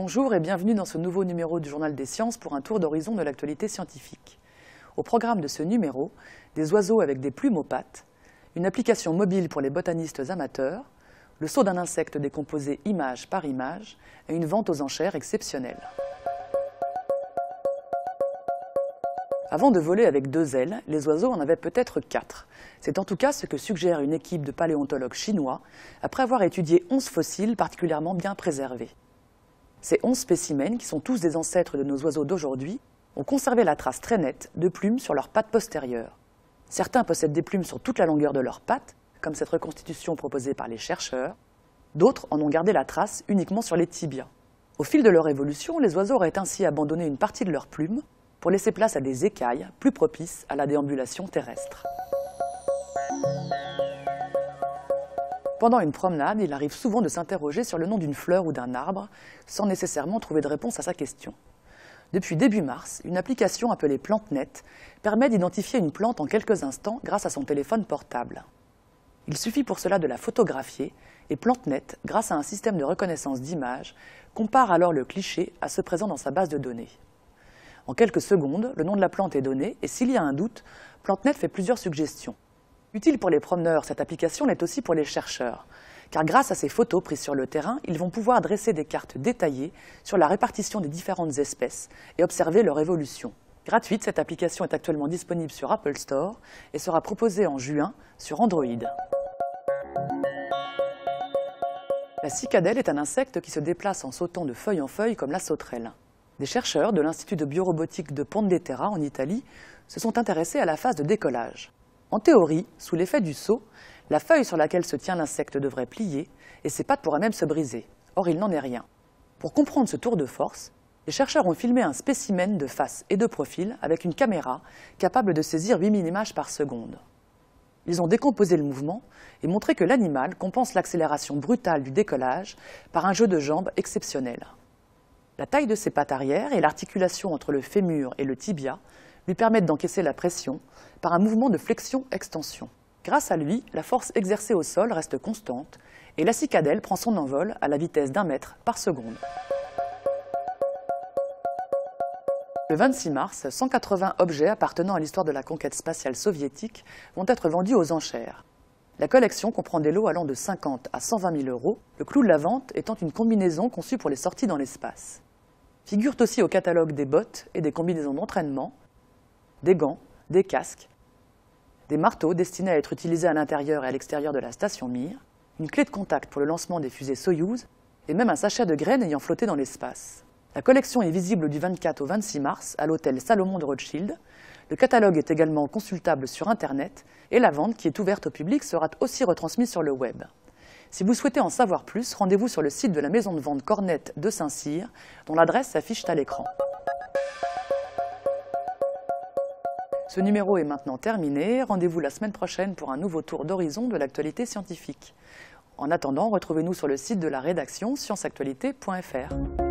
Bonjour et bienvenue dans ce nouveau numéro du Journal des Sciences pour un tour d'horizon de l'actualité scientifique. Au programme de ce numéro, des oiseaux avec des plumes aux pattes, une application mobile pour les botanistes amateurs, le saut d'un insecte décomposé image par image et une vente aux enchères exceptionnelle. Avant de voler avec 2 ailes, les oiseaux en avaient peut-être 4. C'est en tout cas ce que suggère une équipe de paléontologues chinois après avoir étudié 11 fossiles particulièrement bien préservés. Ces 11 spécimens, qui sont tous des ancêtres de nos oiseaux d'aujourd'hui, ont conservé la trace très nette de plumes sur leurs pattes postérieures. Certains possèdent des plumes sur toute la longueur de leurs pattes, comme cette reconstitution proposée par les chercheurs. D'autres en ont gardé la trace uniquement sur les tibias. Au fil de leur évolution, les oiseaux auraient ainsi abandonné une partie de leurs plumes pour laisser place à des écailles plus propices à la déambulation terrestre. Pendant une promenade, il arrive souvent de s'interroger sur le nom d'une fleur ou d'un arbre, sans nécessairement trouver de réponse à sa question. Depuis début mars, une application appelée PlanteNet permet d'identifier une plante en quelques instants grâce à son téléphone portable. Il suffit pour cela de la photographier et PlanteNet, grâce à un système de reconnaissance d'images, compare alors le cliché à ceux présents dans sa base de données. En quelques secondes, le nom de la plante est donné et s'il y a un doute, PlanteNet fait plusieurs suggestions. Utile pour les promeneurs, cette application l'est aussi pour les chercheurs, car grâce à ces photos prises sur le terrain, ils vont pouvoir dresser des cartes détaillées sur la répartition des différentes espèces et observer leur évolution. Gratuite, cette application est actuellement disponible sur Apple Store et sera proposée en juin sur Android. La cicadelle est un insecte qui se déplace en sautant de feuille en feuille comme la sauterelle. Des chercheurs de l'Institut de biorobotique de Ponte Terra en Italie se sont intéressés à la phase de décollage. En théorie, sous l'effet du saut, la feuille sur laquelle se tient l'insecte devrait plier et ses pattes pourraient même se briser. Or, il n'en est rien. Pour comprendre ce tour de force, les chercheurs ont filmé un spécimen de face et de profil avec une caméra capable de saisir 8000 images par seconde. Ils ont décomposé le mouvement et montré que l'animal compense l'accélération brutale du décollage par un jeu de jambes exceptionnel. La taille de ses pattes arrière et l'articulation entre le fémur et le tibia lui permettent d'encaisser la pression par un mouvement de flexion-extension. Grâce à lui, la force exercée au sol reste constante et la cicadelle prend son envol à la vitesse d'1 mètre par seconde. Le 26 mars, 180 objets appartenant à l'histoire de la conquête spatiale soviétique vont être vendus aux enchères. La collection comprend des lots allant de 50 à 120 000 €, le clou de la vente étant une combinaison conçue pour les sorties dans l'espace. Figurent aussi au catalogue des bottes et des combinaisons d'entraînement, des gants, des casques, des marteaux destinés à être utilisés à l'intérieur et à l'extérieur de la station Mir, une clé de contact pour le lancement des fusées Soyouz et même un sachet de graines ayant flotté dans l'espace. La collection est visible du 24 au 26 mars à l'hôtel Salomon de Rothschild. Le catalogue est également consultable sur Internet et la vente, qui est ouverte au public, sera aussi retransmise sur le web. Si vous souhaitez en savoir plus, rendez-vous sur le site de la maison de vente Cornette de Saint-Cyr, dont l'adresse s'affiche à l'écran. Ce numéro est maintenant terminé. Rendez-vous la semaine prochaine pour un nouveau tour d'horizon de l'actualité scientifique. En attendant, retrouvez-nous sur le site de la rédaction scienceactualité.fr.